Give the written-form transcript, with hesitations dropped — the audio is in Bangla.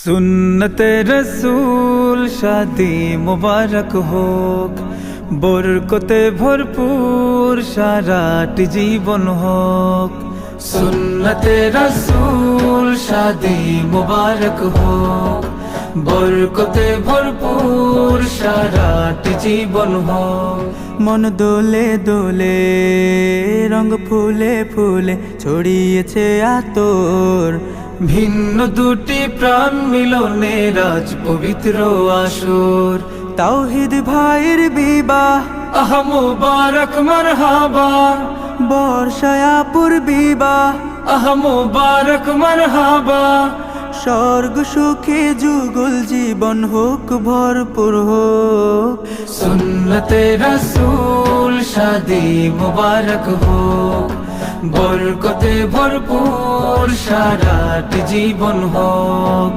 সুন্নতে রসূল শাদি মুবারক হোক, বরকতে ভরপুর সারাটি জীবন হোক। সুন্নতে রসূল শাদি মুবারক হোক, বরকতে ভরপুর সারাটি জীবন হোক। মন দোলে দোলে, রঙ ফুলে ফুলে ছড়িয়েছে আতর, ভিন্ন দুটি প্রাণ মিলনে রাজ পবিত্র আসর। তাওহীদ ভাইয়ের বিবাহ আহ মুবারক মারহাবা, বর্ষায়াপুর বিবাহ আহ মুবারক মারহাবা। স্বর্গ সুখে যুগল জীবন হোক ভরপুর হোক। সুন্নতে রসূল শাদি মুবারক হোক, বরকতে ভরপুর সারাটি জীবন হোক।